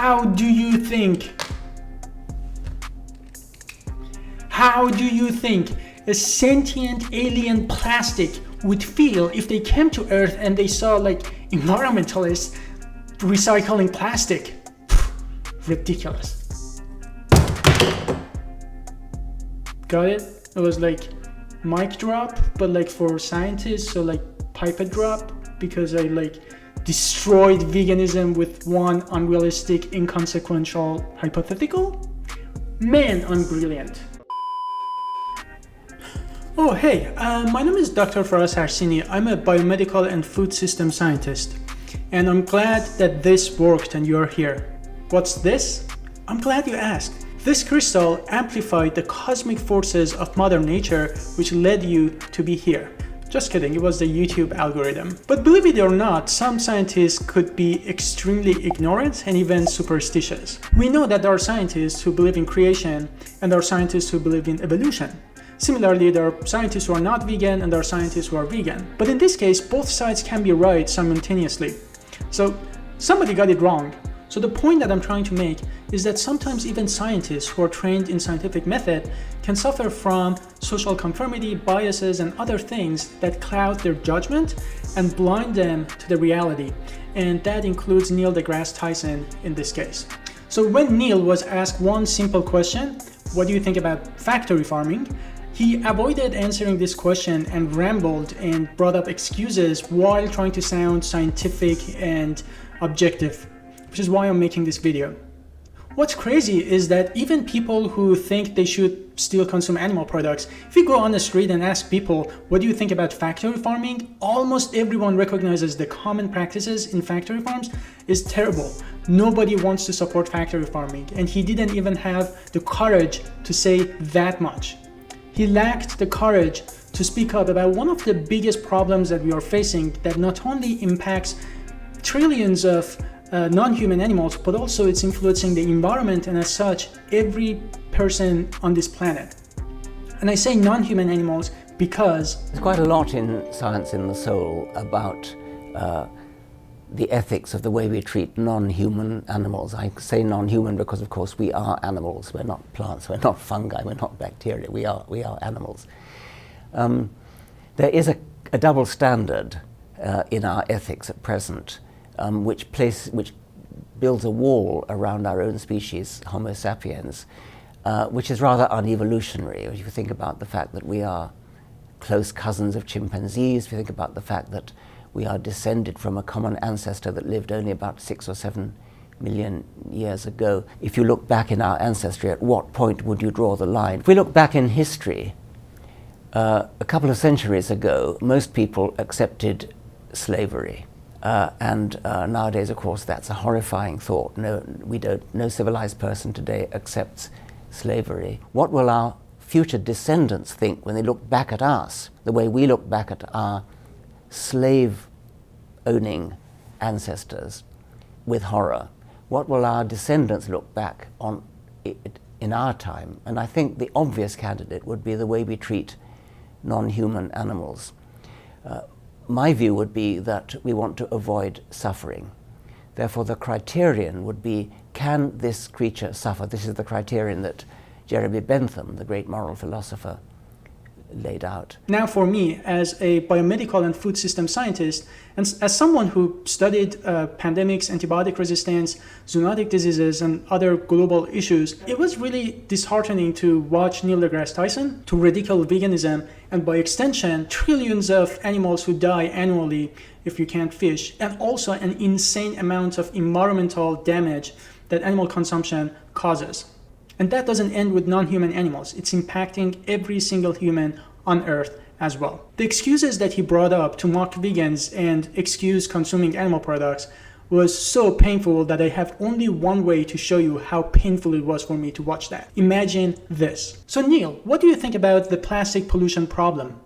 How do you think a sentient alien plastic would feel if they came to Earth and they saw like environmentalists recycling plastic? Ridiculous. Got it? It was like mic drop, but like for scientists, so like pipette drop, because I like destroyed veganism with one unrealistic, inconsequential hypothetical. Man, I'm brilliant. Oh hey, my name is Dr. Faraz Harsini. I'm a biomedical and food system scientist, and I'm glad that this worked and you're here. What's this? I'm glad you asked. This crystal amplified the cosmic forces of Mother Nature, which led you to be here. Just kidding, it was the YouTube algorithm. But believe it or not, some scientists could be extremely ignorant and even superstitious. We know that there are scientists who believe in creation and there are scientists who believe in evolution. Similarly, there are scientists who are not vegan and there are scientists who are vegan. But in this case, both sides can be right simultaneously. So somebody got it wrong. So the point that I'm trying to make is that sometimes even scientists who are trained in scientific method can suffer from social conformity, biases, and other things that cloud their judgment and blind them to the reality. And that includes Neil Degrasse Tyson in this case. So when Neil was asked one simple question, what do you think about factory farming? He avoided answering this question and rambled and brought up excuses while trying to sound scientific and objective, which is why I'm making this video. What's crazy is that even people who think they should still consume animal products, if you go on the street and ask people, what do you think about factory farming? Almost everyone recognizes the common practices in factory farms is terrible. Nobody wants to support factory farming, and he didn't even have the courage to say that much. He lacked the courage to speak up about one of the biggest problems that we are facing that not only impacts trillions of non-human animals, but also it's influencing the environment and as such, every person on this planet. And I say non-human animals because there's quite a lot in Science in the Soul about the ethics of the way we treat non-human animals. I say non-human because of course we are animals. We're not plants, we're not fungi, we're not bacteria, we are animals. There is a double standard in our ethics at present, which builds a wall around our own species, Homo sapiens, which is rather unevolutionary. If you think about the fact that we are close cousins of chimpanzees, if you think about the fact that we are descended from a common ancestor that lived only about 6 or 7 million years ago. If you look back in our ancestry, at what point would you draw the line? If we look back in history, a couple of centuries ago, most people accepted slavery. And nowadays, of course, that's a horrifying thought. No civilized person today accepts slavery. What will our future descendants think when they look back at us, the way we look back at our slave-owning ancestors with horror? What will our descendants look back on it in our time? And I think the obvious candidate would be the way we treat non-human animals. My view would be that we want to avoid suffering. Therefore, the criterion would be, can this creature suffer? This is the criterion that Jeremy Bentham, the great moral philosopher, laid out. Now for me, as a biomedical and food system scientist, and as someone who studied pandemics, antibiotic resistance, zoonotic diseases, and other global issues, it was really disheartening to watch Neil Degrasse Tyson to ridicule veganism, and by extension, trillions of animals who die annually if you can't fish, and also an insane amount of environmental damage that animal consumption causes. And that doesn't end with non-human animals. It's impacting every single human on Earth as well. The excuses that he brought up to mock vegans and excuse consuming animal products was so painful that I have only one way to show you how painful it was for me to watch that. Imagine this. So Neil, what do you think about the plastic pollution problem?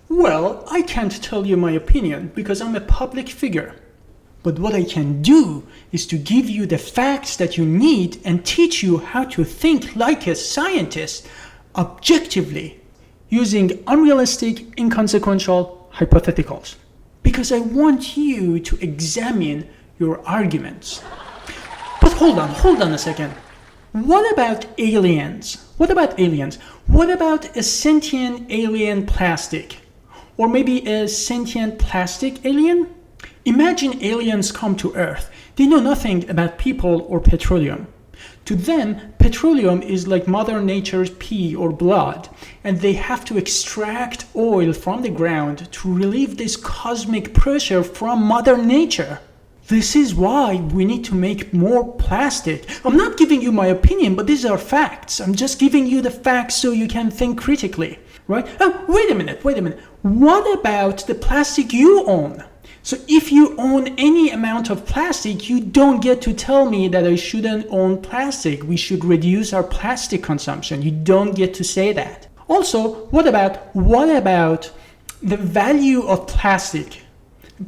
Well, I can't tell you my opinion because I'm a public figure. But what I can do is to give you the facts that you need and teach you how to think like a scientist objectively using unrealistic, inconsequential hypotheticals. Because I want you to examine your arguments. hold on a second. What about aliens? What about aliens? What about a sentient alien plastic? Or maybe a sentient plastic alien? Imagine aliens come to Earth. They know nothing about people or petroleum. To them, petroleum is like Mother Nature's pee or blood, and they have to extract oil from the ground to relieve this cosmic pressure from Mother Nature. This is why we need to make more plastic. I'm not giving you my opinion, but these are facts. I'm just giving you the facts so you can think critically, right? Oh, wait a minute. What about the plastic you own? So if you own any amount of plastic, you don't get to tell me that I shouldn't own plastic. We should reduce our plastic consumption. You don't get to say that. Also, what about the value of plastic?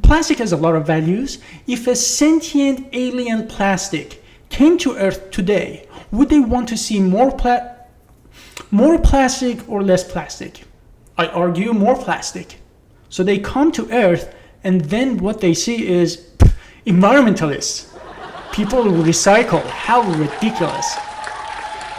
Plastic has a lot of values. If a sentient alien plastic came to Earth today, would they want to see more plastic or less plastic? I argue more plastic. So they come to Earth, and then what they see is environmentalists. People who recycle. How ridiculous.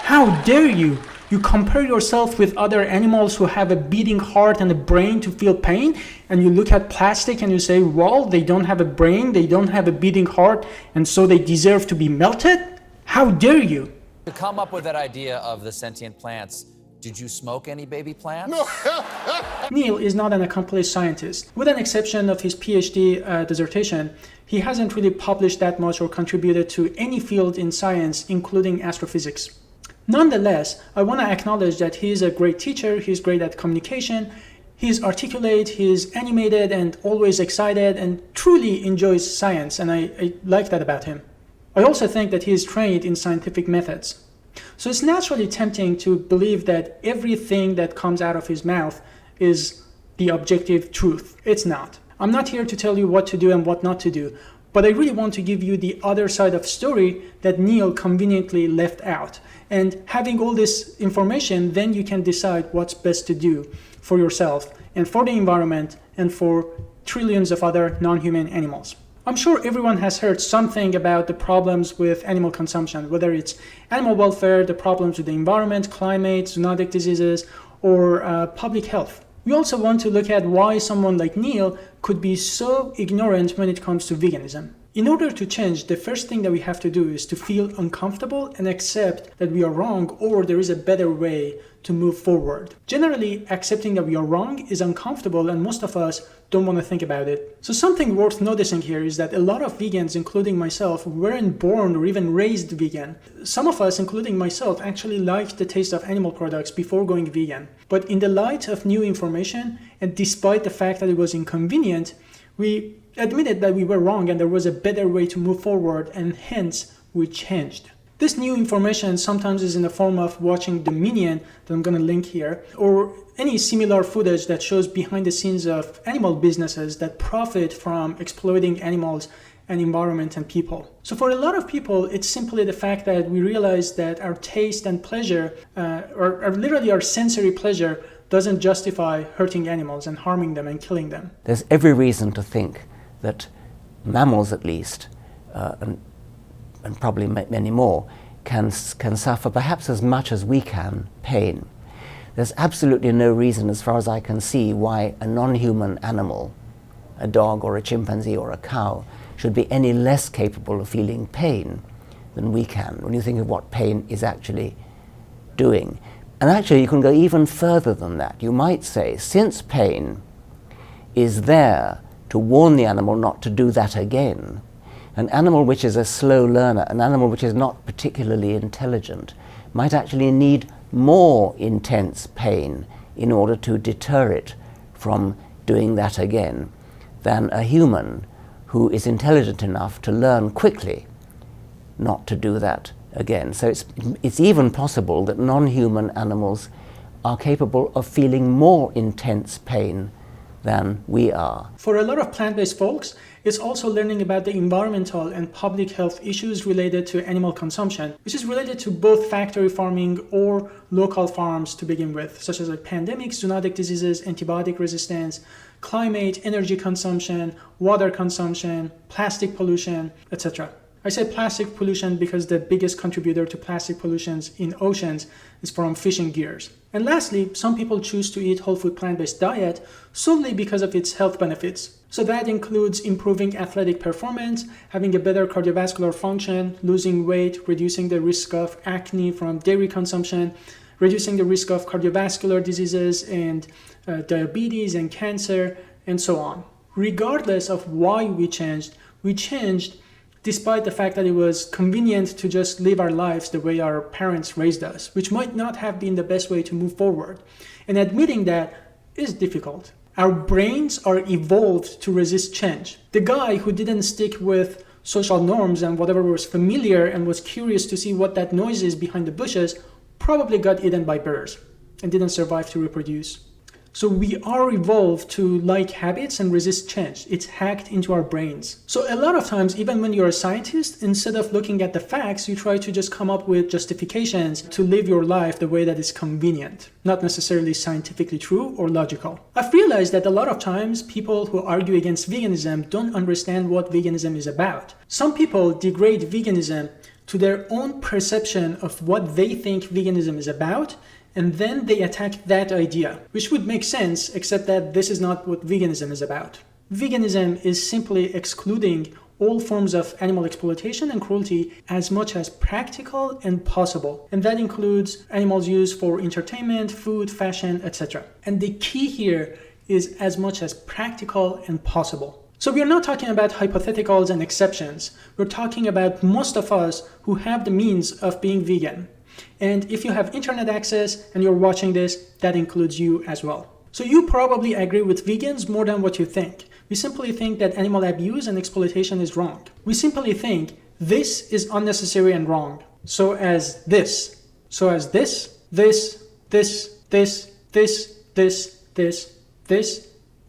How dare you? You compare yourself with other animals who have a beating heart and a brain to feel pain, and you look at plastic and you say, well, they don't have a brain, they don't have a beating heart, and so they deserve to be melted? How dare you? To come up with that idea of the sentient plants, did you smoke any baby plants? No. Neil is not an accomplished scientist. With an exception of his PhD dissertation, he hasn't really published that much or contributed to any field in science, including astrophysics. Nonetheless, I want to acknowledge that he is a great teacher, he's great at communication, he's articulate, he's animated and always excited and truly enjoys science, and I like that about him. I also think that he is trained in scientific methods. So it's naturally tempting to believe that everything that comes out of his mouth is the objective truth. It's not. I'm not here to tell you what to do and what not to do, but I really want to give you the other side of the story that Neil conveniently left out. And having all this information, then you can decide what's best to do for yourself and for the environment and for trillions of other non-human animals. I'm sure everyone has heard something about the problems with animal consumption, whether it's animal welfare, the problems with the environment, climate, zoonotic diseases, or public health. We also want to look at why someone like Neil could be so ignorant when it comes to veganism. In order to change, the first thing that we have to do is to feel uncomfortable and accept that we are wrong or there is a better way to move forward. Generally, accepting that we are wrong is uncomfortable and most of us don't want to think about it. So something worth noticing here is that a lot of vegans, including myself, weren't born or even raised vegan. Some of us, including myself, actually liked the taste of animal products before going vegan. But in the light of new information, and despite the fact that it was inconvenient, we admitted that we were wrong and there was a better way to move forward, and hence we changed. This new information sometimes is in the form of watching The Minion, that I'm going to link here, or any similar footage that shows behind the scenes of animal businesses that profit from exploiting animals and environment and people. So for a lot of people, it's simply the fact that we realize that our taste and pleasure, or literally our sensory pleasure, doesn't justify hurting animals and harming them and killing them. There's every reason to think that mammals, at least, and probably many more, can suffer perhaps as much as we can pain. There's absolutely no reason, as far as I can see, why a non-human animal, a dog or a chimpanzee or a cow, should be any less capable of feeling pain than we can, when you think of what pain is actually doing. And actually, you can go even further than that. You might say, since pain is there to warn the animal not to do that again, an animal which is a slow learner, an animal which is not particularly intelligent, might actually need more intense pain in order to deter it from doing that again than a human who is intelligent enough to learn quickly not to do that again. So it's even possible that non-human animals are capable of feeling more intense pain than we are. For a lot of plant-based folks, it's also learning about the environmental and public health issues related to animal consumption, which is related to both factory farming or local farms to begin with, such as pandemics, zoonotic diseases, antibiotic resistance, climate, energy consumption, water consumption, plastic pollution, etc. I say plastic pollution because the biggest contributor to plastic pollutions in oceans is from fishing gears. And lastly, some people choose to eat whole food plant-based diet solely because of its health benefits. So that includes improving athletic performance, having a better cardiovascular function, losing weight, reducing the risk of acne from dairy consumption, reducing the risk of cardiovascular diseases and diabetes and cancer, and so on. Regardless of why we changed despite the fact that it was convenient to just live our lives the way our parents raised us, which might not have been the best way to move forward. And admitting that is difficult. Our brains are evolved to resist change. The guy who didn't stick with social norms and whatever was familiar and was curious to see what that noise is behind the bushes probably got eaten by bears and didn't survive to reproduce. So we are evolved to like habits and resist change. It's hacked into our brains. So a lot of times, even when you're a scientist, instead of looking at the facts, you try to just come up with justifications to live your life the way that is convenient, not necessarily scientifically true or logical. I've realized that a lot of times people who argue against veganism don't understand what veganism is about. Some people degrade veganism to their own perception of what they think veganism is about, and then they attack that idea, which would make sense, except that this is not what veganism is about. Veganism is simply excluding all forms of animal exploitation and cruelty as much as practical and possible. And that includes animals used for entertainment, food, fashion, etc. And the key here is as much as practical and possible. So we are not talking about hypotheticals and exceptions. We're talking about most of us who have the means of being vegan. And if you have internet access and you're watching this, that includes you as well. So you probably agree with vegans more than what you think. We simply think that animal abuse and exploitation is wrong. We simply think this is unnecessary and wrong. So as this,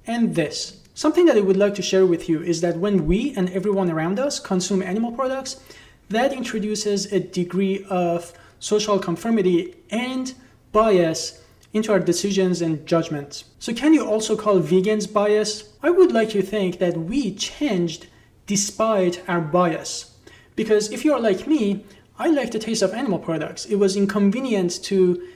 and this. Something that I would like to share with you is that when we and everyone around us consume animal products, that introduces a degree of social conformity and bias into our decisions and judgments. So can you also call vegans bias? I would like to think that we changed despite our bias. Because if you are like me, I like the taste of animal products. It was inconvenient to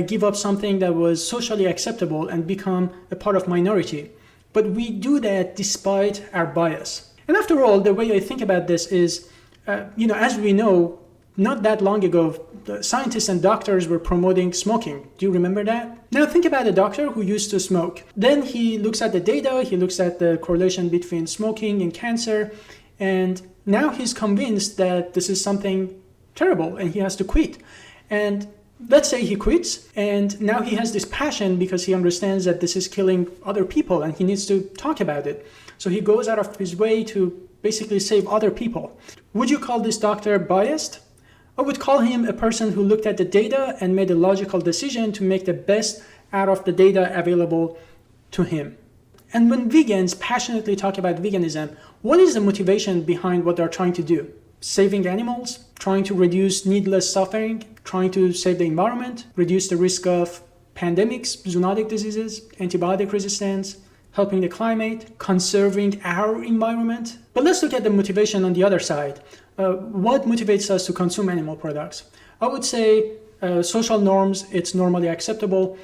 give up something that was socially acceptable and become a part of minority. But we do that despite our bias. And after all, the way I think about this is, as we know, not that long ago, the scientists and doctors were promoting smoking. Do you remember that? Now think about a doctor who used to smoke. Then he looks at the data, he looks at the correlation between smoking and cancer, and now he's convinced that this is something terrible and he has to quit. And let's say he quits, and now he has this passion because he understands that this is killing other people and he needs to talk about it. So he goes out of his way to basically save other people. Would you call this doctor biased? I would call him a person who looked at the data and made a logical decision to make the best out of the data available to him. And when vegans passionately talk about veganism, what is the motivation behind what they're trying to do? Saving animals, trying to reduce needless suffering, trying to save the environment, reduce the risk of pandemics, zoonotic diseases, antibiotic resistance, helping the climate, conserving our environment. But let's look at the motivation on the other side. What motivates us to consume animal products? I would say social norms. It's normally acceptable.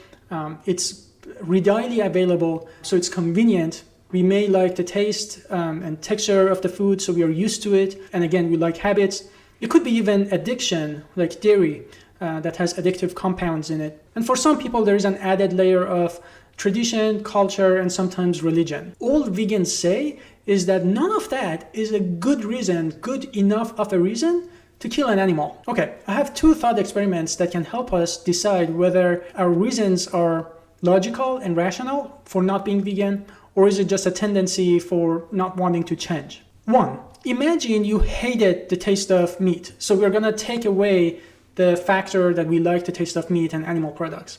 It's readily available, so it's convenient. We may like the taste and texture of the food, so we are used to it. And again, we like habits. It could be even addiction, like dairy, that has addictive compounds in it. And for some people, there is an added layer of tradition, culture, and sometimes religion. All vegans say is that none of that is a good reason, good enough of a reason to kill an animal. Okay, I have two thought experiments that can help us decide whether our reasons are logical and rational for not being vegan, or is it just a tendency for not wanting to change? One, imagine you hated the taste of meat. So we're gonna take away the factor that we like the taste of meat and animal products.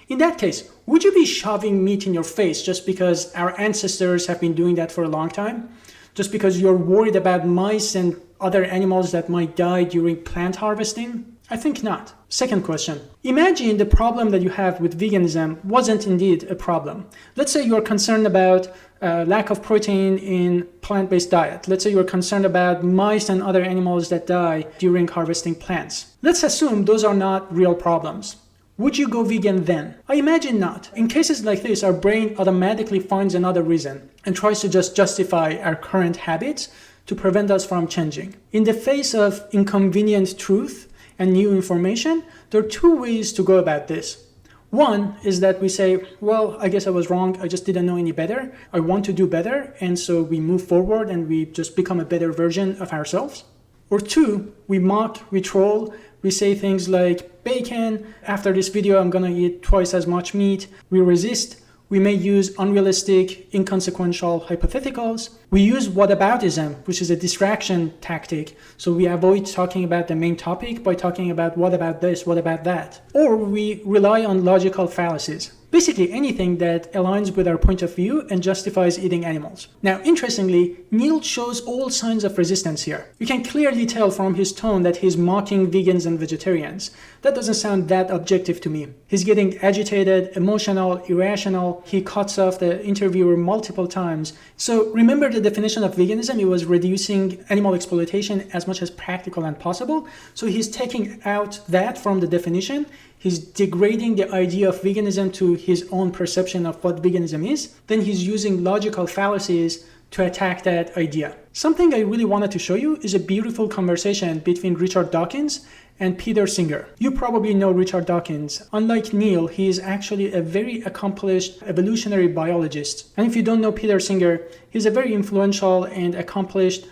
In that case, would you be shoving meat in your face just because our ancestors have been doing that for a long time? Just because you're worried about mice and other animals that might die during plant harvesting? I think not. Second question. Imagine the problem that you have with veganism wasn't indeed a problem. Let's say you're concerned about lack of protein in plant-based diet. Let's say you're concerned about mice and other animals that die during harvesting plants. Let's assume those are not real problems. Would you go vegan then? I imagine not. In cases like this, our brain automatically finds another reason and tries to just justify our current habits to prevent us from changing. In the face of inconvenient truth and new information, there are two ways to go about this. One is that we say, well, I guess I was wrong. I just didn't know any better. I want to do better. And so we move forward and we just become a better version of ourselves. Or two, we mock, we troll, we say things like, bacon, after this video, I'm gonna eat twice as much meat. We resist. We may use unrealistic, inconsequential hypotheticals. We use whataboutism, which is a distraction tactic. So we avoid talking about the main topic by talking about what about this, what about that. Or we rely on logical fallacies. Basically anything that aligns with our point of view and justifies eating animals. Now, interestingly, Neil shows all signs of resistance here. You can clearly tell from his tone that he's mocking vegans and vegetarians. That doesn't sound that objective to me. He's getting agitated, emotional, irrational. He cuts off the interviewer multiple times. So remember the definition of veganism, it was reducing animal exploitation as much as practical and possible. So he's taking out that from the definition. He's degrading the idea of veganism to his own perception of what veganism is. Then he's using logical fallacies to attack that idea. Something I really wanted to show you is a beautiful conversation between Richard Dawkins and Peter Singer. You probably know Richard Dawkins. Unlike Neil, he is actually a very accomplished evolutionary biologist. And if you don't know Peter Singer, he's a very influential and accomplished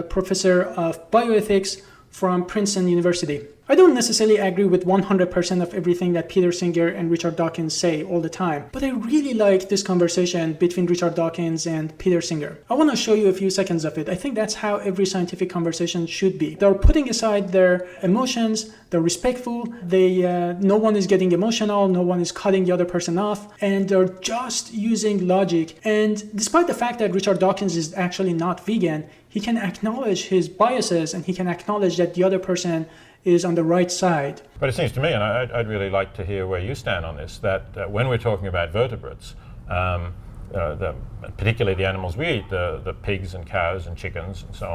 professor of bioethics from Princeton University. I don't necessarily agree with 100% of everything that Peter Singer and Richard Dawkins say all the time, but I really like this conversation between Richard Dawkins and Peter Singer. I want to show you a few seconds of it. I think that's how every scientific conversation should be. They're putting aside their emotions, they're respectful, no one is getting emotional, no one is cutting the other person off, and they're just using logic. And despite the fact that Richard Dawkins is actually not vegan, he can acknowledge his biases and he can acknowledge that the other person is on the right side. But it seems to me, and I'd really like to hear where you stand on this, that when we're talking about vertebrates, particularly the animals we eat, the pigs and cows and chickens and so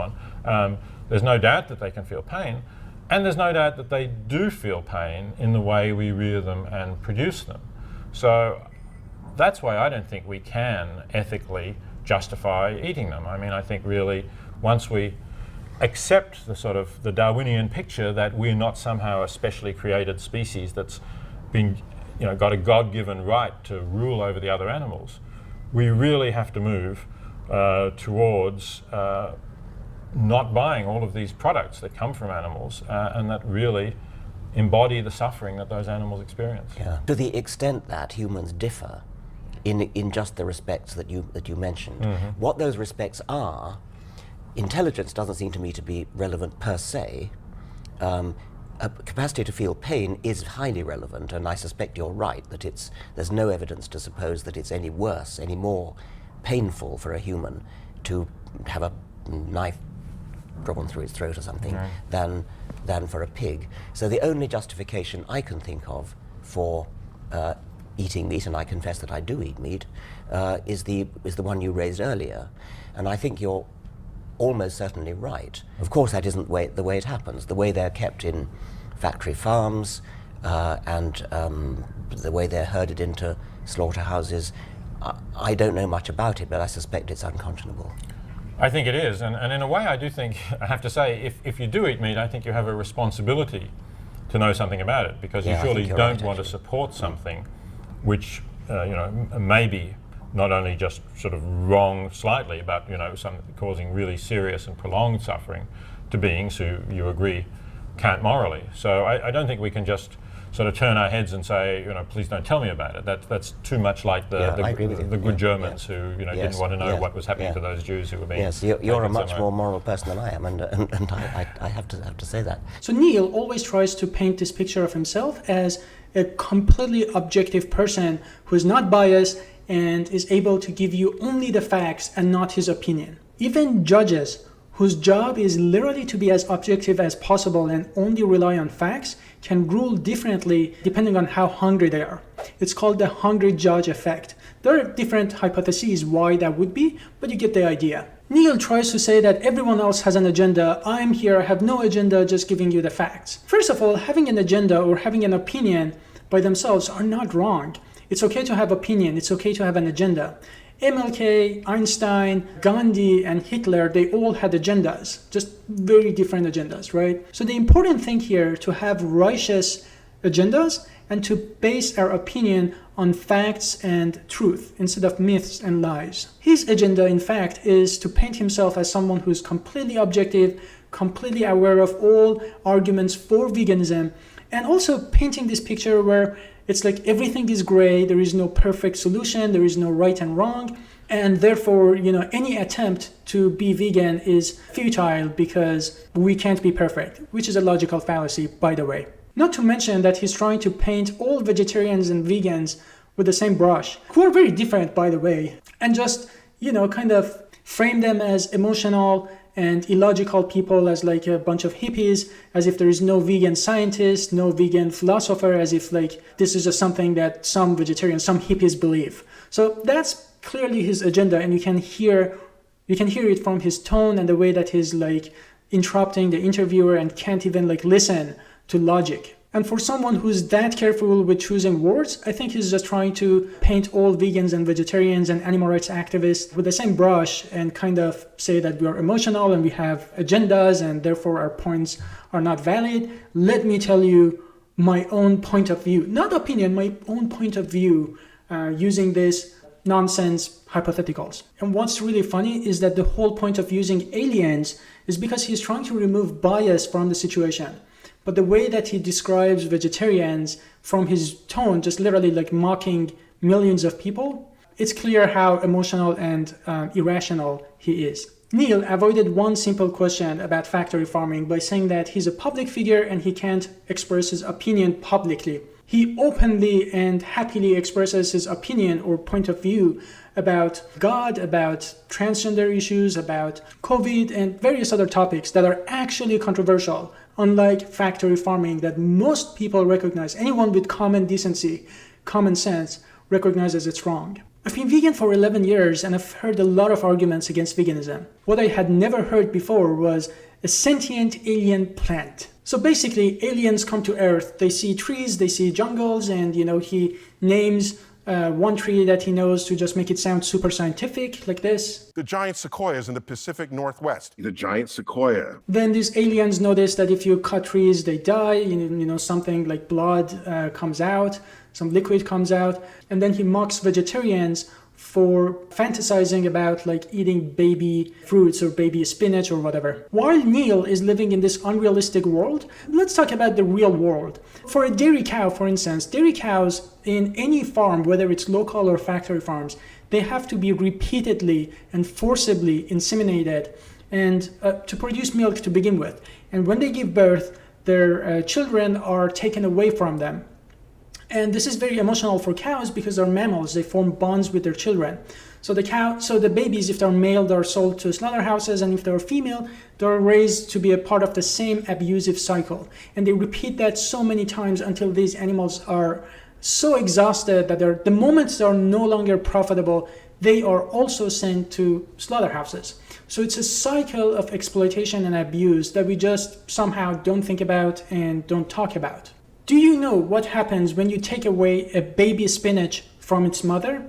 on, there's no doubt that they can feel pain, and there's no doubt that they do feel pain in the way we rear them and produce them. So that's why I don't think we can ethically justify eating them. I mean, I think really once we accept the sort of the Darwinian picture that we're not somehow a specially created species that's been, got a God-given right to rule over the other animals, we really have to move towards not buying all of these products that come from animals and that really embody the suffering that those animals experience. Yeah. To the extent that humans differ in just the respects that you mentioned, what those respects are, intelligence doesn't seem to me to be relevant per se. A capacity to feel pain is highly relevant, and I suspect you're right that there's no evidence to suppose that it's any worse, any more painful for a human to have a knife drawn through its throat or something than for a pig. So the only justification I can think of for eating meat, and I confess that I do eat meat, is the one you raised earlier, and I think you're almost certainly right. Of course, that isn't the way it happens. The way they're kept in factory farms and the way they're herded into slaughterhouses, I don't know much about it, but I suspect it's unconscionable. I think it is, and in a way I do think, I have to say, if you do eat meat, I think you have a responsibility to know something about it, because you surely don't want to support something which maybe not only just sort of wrong slightly, but causing really serious and prolonged suffering to beings who you agree can't morally. So I don't think we can just sort of turn our heads and say, please don't tell me about it. That's too much like the good Germans who didn't want to know what was happening to those Jews who were being. Yes, you're a much more moral person than I am, and I have to say that. So Neil always tries to paint this picture of himself as a completely objective person who is not biased and is able to give you only the facts and not his opinion. Even judges whose job is literally to be as objective as possible and only rely on facts, can rule differently depending on how hungry they are. It's called the hungry judge effect. There are different hypotheses why that would be, but you get the idea. Neil tries to say that everyone else has an agenda. I'm here, I have no agenda, just giving you the facts. First of all, having an agenda or having an opinion by themselves are not wrong. It's okay to have opinion, it's okay to have an agenda. MLK, Einstein, Gandhi, and Hitler, they all had agendas, just very different agendas, right? So the important thing here to have righteous agendas and to base our opinion on facts and truth instead of myths and lies. His agenda, in fact, is to paint himself as someone who's completely objective, completely aware of all arguments for veganism, and also painting this picture where it's like everything is gray, there is no perfect solution, there is no right and wrong, and therefore, any attempt to be vegan is futile because we can't be perfect, which is a logical fallacy, by the way. Not to mention that he's trying to paint all vegetarians and vegans with the same brush, who are very different, by the way, and just, kind of frame them as emotional and illogical people, as like a bunch of hippies, as if there is no vegan scientist, no vegan philosopher, as if like this is just something that some vegetarians, some hippies believe. So that's clearly his agenda, and you can hear it from his tone and the way that he's like interrupting the interviewer and can't even like listen to logic. And for someone who's that careful with choosing words, I think he's just trying to paint all vegans and vegetarians and animal rights activists with the same brush and kind of say that we are emotional and we have agendas and therefore our points are not valid. Let me tell you my own point of view, not opinion, my own point of view using this nonsense hypotheticals. And what's really funny is that the whole point of using aliens is because he's trying to remove bias from the situation. But the way that he describes vegetarians from his tone, just literally like mocking millions of people, it's clear how emotional and irrational he is. Neil avoided one simple question about factory farming by saying that he's a public figure and he can't express his opinion publicly. He openly and happily expresses his opinion or point of view about God, about transgender issues, about COVID, and various other topics that are actually controversial, unlike factory farming that most people recognize. Anyone with common decency, common sense, recognizes it's wrong. I've been vegan for 11 years and I've heard a lot of arguments against veganism. What I had never heard before was a sentient alien plant. So basically, aliens come to Earth, they see trees, they see jungles, and he names one tree that he knows to just make it sound super scientific, like this. The giant sequoias in the Pacific Northwest. The giant sequoia. Then these aliens notice that if you cut trees, they die, something like blood comes out, some liquid comes out, and then he mocks vegetarians for fantasizing about like eating baby fruits or baby spinach or whatever. While Neil is living in this unrealistic world, let's talk about the real world. For a dairy cow, for instance, dairy cows in any farm, whether it's local or factory farms, they have to be repeatedly and forcibly inseminated and to produce milk to begin with. And when they give birth, their children are taken away from them. And this is very emotional for cows because they're mammals. They form bonds with their children. So the babies, if they're male, they're sold to slaughterhouses, and if they're female, they're raised to be a part of the same abusive cycle. And they repeat that so many times until these animals are so exhausted that the moment they're no longer profitable, they are also sent to slaughterhouses. So it's a cycle of exploitation and abuse that we just somehow don't think about and don't talk about. Do you know what happens when you take away a baby spinach from its mother?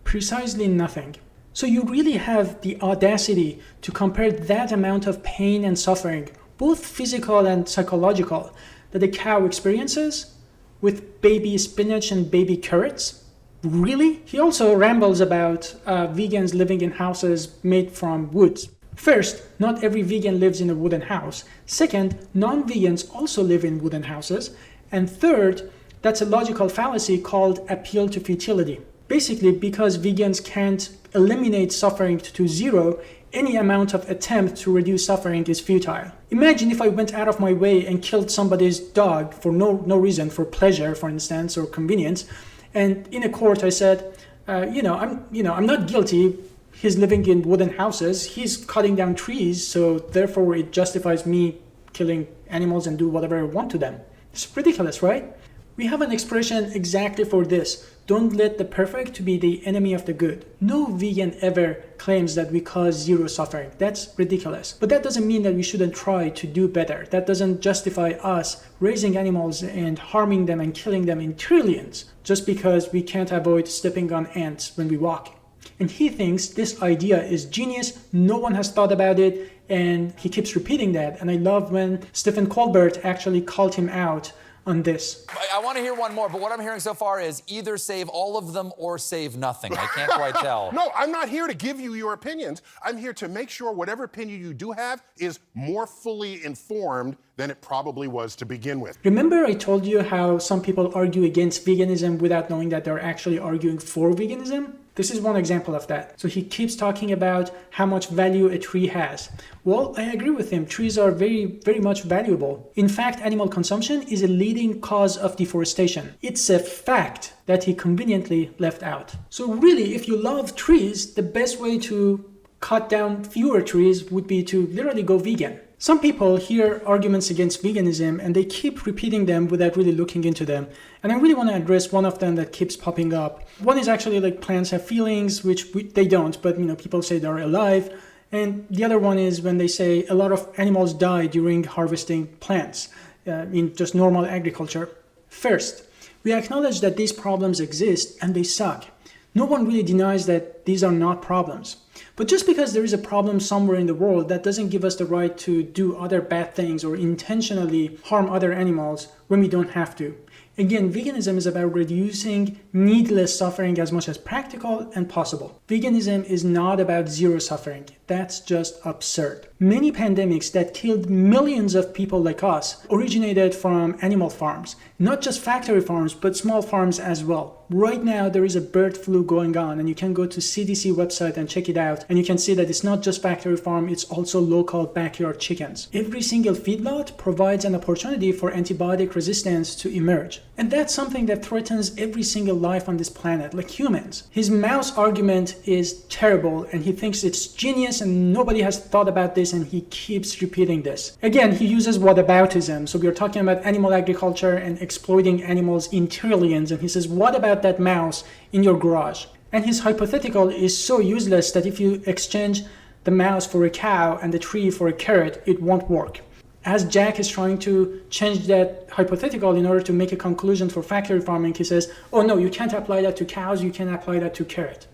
Precisely nothing. So you really have the audacity to compare that amount of pain and suffering, both physical and psychological, that a cow experiences with baby spinach and baby carrots? Really? He also rambles about vegans living in houses made from woods. First, not every vegan lives in a wooden house. Second, non-vegans also live in wooden houses. And third, that's a logical fallacy called appeal to futility. Basically, because vegans can't eliminate suffering to zero, any amount of attempt to reduce suffering is futile. Imagine if I went out of my way and killed somebody's dog for no reason, for pleasure, for instance, or convenience. And in a court I said, I'm not guilty. he's living in wooden houses, he's cutting down trees, so therefore it justifies me killing animals and do whatever I want to them. It's ridiculous, right? We have an expression exactly for this. Don't let the perfect to be the enemy of the good. No vegan ever claims that we cause zero suffering. That's ridiculous. But that doesn't mean that we shouldn't try to do better. That doesn't justify us raising animals and harming them and killing them in trillions just because we can't avoid stepping on ants when we walk. And he thinks this idea is genius, no one has thought about it, and he keeps repeating that. And I love when Stephen Colbert actually called him out on this. I want to hear one more, but what I'm hearing so far is either save all of them or save nothing. I can't quite tell. No, I'm not here to give you your opinions. I'm here to make sure whatever opinion you do have is more fully informed than it probably was to begin with. Remember I told you how some people argue against veganism without knowing that they're actually arguing for veganism? This is one example of that. So he keeps talking about how much value a tree has. Well, I agree with him. Trees are very, very much valuable. In fact, animal consumption is a leading cause of deforestation. It's a fact that he conveniently left out. So really, if you love trees, the best way to cut down fewer trees would be to literally go vegan. Some people hear arguments against veganism and they keep repeating them without really looking into them. And I really want to address one of them that keeps popping up. One is actually like plants have feelings, which they don't, but people say they're alive. And the other one is when they say a lot of animals die during harvesting plants in just normal agriculture. First, we acknowledge that these problems exist and they suck. No one really denies that these are not problems. But just because there is a problem somewhere in the world, that doesn't give us the right to do other bad things or intentionally harm other animals when we don't have to. Again, veganism is about reducing needless suffering as much as practical and possible. Veganism is not about zero suffering. That's just absurd. Many pandemics that killed millions of people like us originated from animal farms. Not just factory farms, but small farms as well. Right now, there is a bird flu going on, and you can go to CDC website and check it out, and you can see that it's not just factory farm, it's also local backyard chickens. Every single feedlot provides an opportunity for antibiotic resistance to emerge. And that's something that threatens every single life on this planet, like humans. His mouse argument is terrible, and he thinks it's genius and nobody has thought about this, and he keeps repeating this. Again, he uses whataboutism. So we are talking about animal agriculture and exploiting animals in trillions, and he says, what about that mouse in your garage? And his hypothetical is so useless that if you exchange the mouse for a cow and the tree for a carrot, it won't work. As Jack is trying to change that hypothetical in order to make a conclusion for factory farming, he says, oh no, you can't apply that to cows, you can apply that to carrot.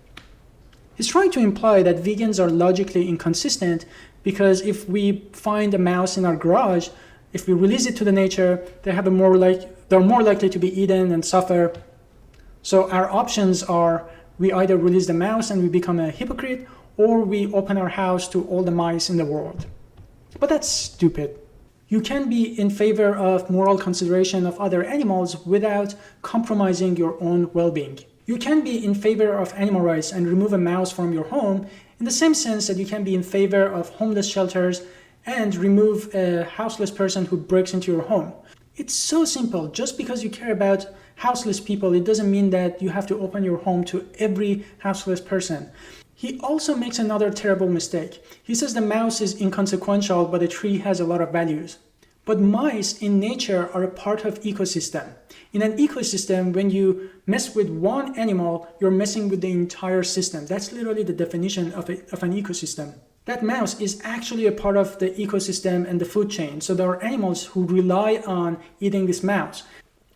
He's trying to imply that vegans are logically inconsistent because if we find a mouse in our garage, if we release it to the nature, they're more likely to be eaten and suffer. So our options are we either release the mouse and we become a hypocrite, or we open our house to all the mice in the world. But that's stupid. You can be in favor of moral consideration of other animals without compromising your own well-being. You can be in favor of animal rights and remove a mouse from your home in the same sense that you can be in favor of homeless shelters and remove a houseless person who breaks into your home. It's so simple. Just because you care about houseless people, it doesn't mean that you have to open your home to every houseless person. He also makes another terrible mistake. He says the mouse is inconsequential, but a tree has a lot of values. But mice in nature are a part of ecosystem. In an ecosystem, when you mess with one animal, you're messing with the entire system. That's literally the definition of an ecosystem. That mouse is actually a part of the ecosystem and the food chain. So there are animals who rely on eating this mouse.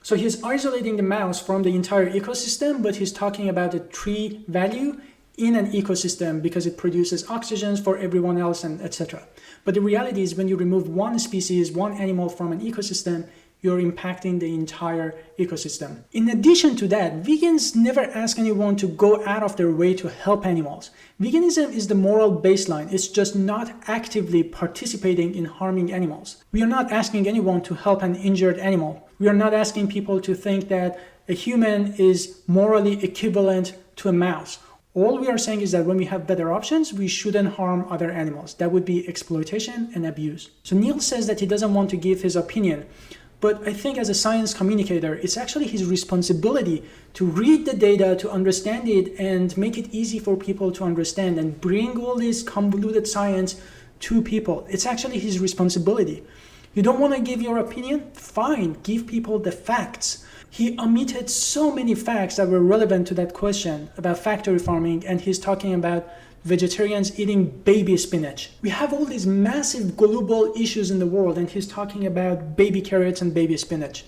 So he's isolating the mouse from the entire ecosystem, but he's talking about the tree value in an ecosystem because it produces oxygen for everyone else and etc. But the reality is when you remove one species, one animal from an ecosystem, you're impacting the entire ecosystem. In addition to that, vegans never ask anyone to go out of their way to help animals. Veganism is the moral baseline. It's just not actively participating in harming animals. We are not asking anyone to help an injured animal. We are not asking people to think that a human is morally equivalent to a mouse. All we are saying is that when we have better options, we shouldn't harm other animals. That would be exploitation and abuse. So Neil says that he doesn't want to give his opinion, But I think as a science communicator, it's actually his responsibility to read the data, to understand it, and make it easy for people to understand and bring all this convoluted science to people. It's actually his responsibility. You don't want to give your opinion? Fine, give people the facts. He omitted so many facts that were relevant to that question about factory farming, and he's talking about vegetarians eating baby spinach. We have all these massive global issues in the world, and he's talking about baby carrots and baby spinach.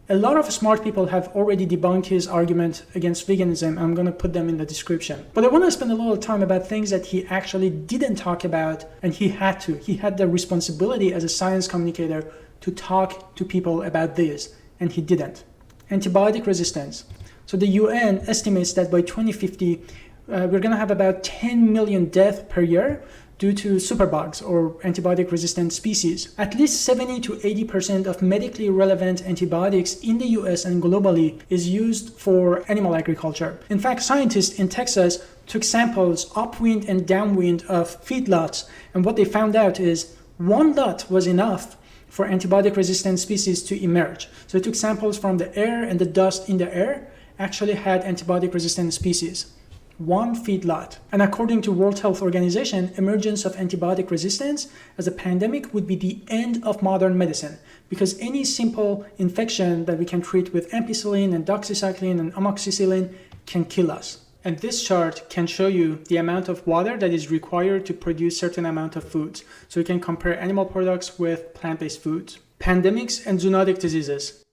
A lot of smart people have already debunked his argument against veganism. I'm going to put them in the description. But I want to spend a little time about things that he actually didn't talk about, and he had to. He had the responsibility as a science communicator to talk to people about this, and he didn't. Antibiotic resistance. So the UN estimates that by 2050, we're going to have about 10 million deaths per year due to superbugs or antibiotic resistant species. At least 70 to 80% of medically relevant antibiotics in the US and globally is used for animal agriculture. In fact, scientists in Texas took samples upwind and downwind of feedlots, and what they found out is one lot was enough for antibiotic resistant species to emerge. So they took samples from the air, and the dust in the air actually had antibiotic resistant species. One feedlot. And according to World Health Organization, emergence of antibiotic resistance as a pandemic would be the end of modern medicine, because any simple infection that we can treat with ampicillin and doxycycline and amoxicillin can kill us. And this chart can show you the amount of water that is required to produce certain amount of foods. So you can compare animal products with plant-based foods. Pandemics and zoonotic diseases.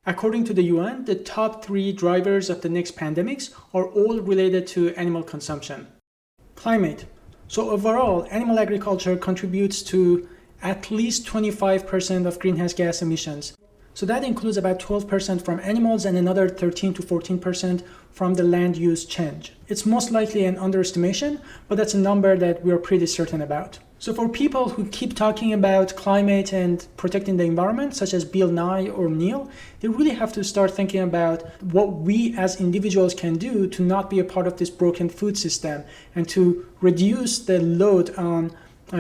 According to the UN, the top 3 drivers of the next pandemics are all related to animal consumption. Climate. So overall, animal agriculture contributes to at least 25% of greenhouse gas emissions. So that includes about 12% from animals and another 13 to 14% from the land use change. It's most likely an underestimation, but that's a number that we're pretty certain about. So for people who keep talking about climate and protecting the environment, such as Bill Nye or Neil, they really have to start thinking about what we as individuals can do to not be a part of this broken food system and to reduce the load on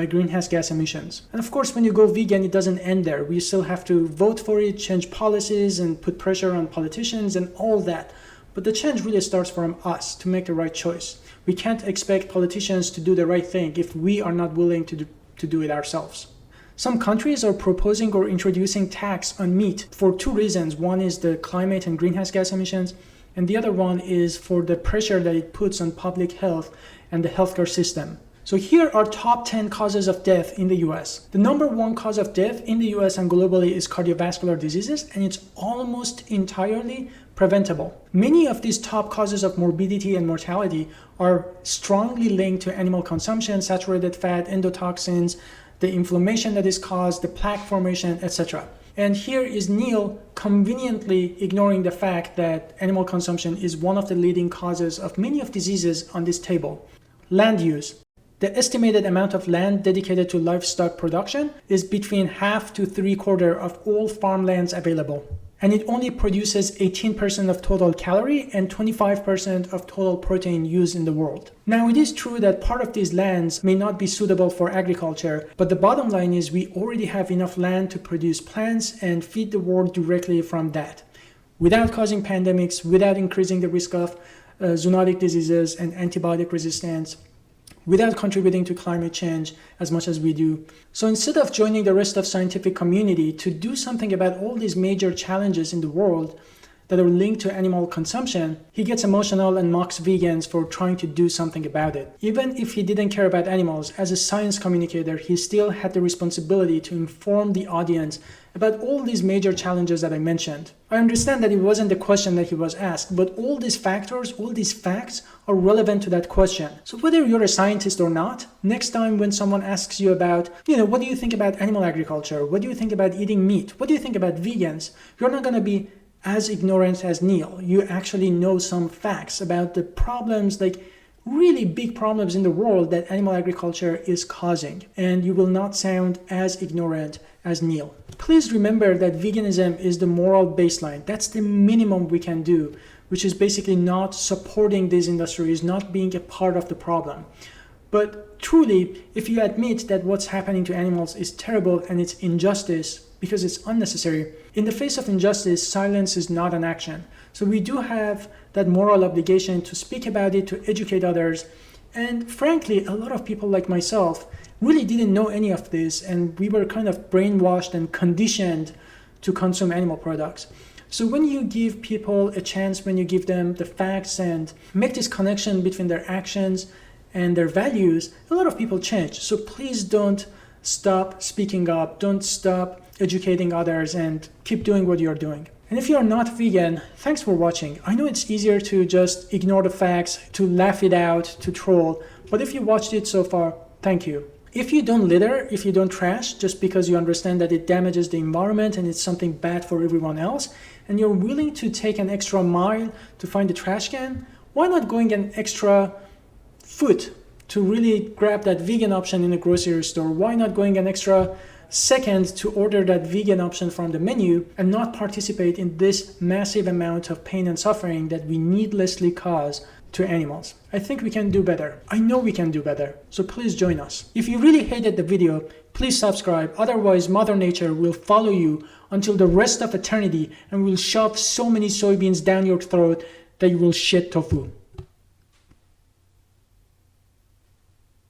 greenhouse gas emissions. And of course, when you go vegan, it doesn't end there. We still have to vote for it, change policies, and put pressure on politicians and all that. But the change really starts from us to make the right choice. We can't expect politicians to do the right thing if we are not willing to do it ourselves. Some countries are proposing or introducing tax on meat for 2 reasons. One is the climate and greenhouse gas emissions, and the other one is for the pressure that it puts on public health and the healthcare system. So here are top 10 causes of death in the US. The number 1 cause of death in the US and globally is cardiovascular diseases, and it's almost entirely preventable. Many of these top causes of morbidity and mortality are strongly linked to animal consumption, saturated fat, endotoxins, the inflammation that is caused, the plaque formation, etc. And here is Neil conveniently ignoring the fact that animal consumption is one of the leading causes of many of diseases on this table. Land use. The estimated amount of land dedicated to livestock production is between half to 3/4 of all farmlands available. And it only produces 18% of total calorie and 25% of total protein used in the world. Now, it is true that part of these lands may not be suitable for agriculture, but the bottom line is we already have enough land to produce plants and feed the world directly from that, without causing pandemics, without increasing the risk of zoonotic diseases and antibiotic resistance, without contributing to climate change as much as we do. So instead of joining the rest of scientific community to do something about all these major challenges in the world that are linked to animal consumption, he gets emotional and mocks vegans for trying to do something about it. Even if he didn't care about animals, as a science communicator, he still had the responsibility to inform the audience about all these major challenges that I mentioned. I understand that it wasn't the question that he was asked, but all these factors, all these facts are relevant to that question. So whether you're a scientist or not, next time when someone asks you about, what do you think about animal agriculture? What do you think about eating meat? What do you think about vegans? You're not going to be as ignorant as Neil. You actually know some facts about the problems, like really big problems in the world that animal agriculture is causing, and you will not sound as ignorant as Neil. Please remember that veganism is the moral baseline. That's the minimum we can do, which is basically not supporting these industries, not being a part of the problem. But truly, if you admit that what's happening to animals is terrible and it's injustice, because it's unnecessary. In the face of injustice, silence is not an action. So we do have that moral obligation to speak about it, to educate others. And frankly, a lot of people like myself really didn't know any of this, and we were kind of brainwashed and conditioned to consume animal products. So when you give people a chance, when you give them the facts and make this connection between their actions and their values, a lot of people change. So please don't stop speaking up, don't stop educating others, and keep doing what you're doing. And if you're not vegan, thanks for watching. I know it's easier to just ignore the facts, to laugh it out, to troll, but if you watched it so far, thank you. If you don't litter, if you don't trash, just because you understand that it damages the environment and it's something bad for everyone else, and you're willing to take an extra mile to find the trash can, why not going an extra foot to really grab that vegan option in a grocery store? Why not going an extra second to order that vegan option from the menu and not participate in this massive amount of pain and suffering that we needlessly cause to animals? I think we can do better. I know we can do better. So please join us. If you really hated the video, please subscribe. Otherwise, Mother Nature will follow you until the rest of eternity and will shove so many soybeans down your throat that you will shit tofu.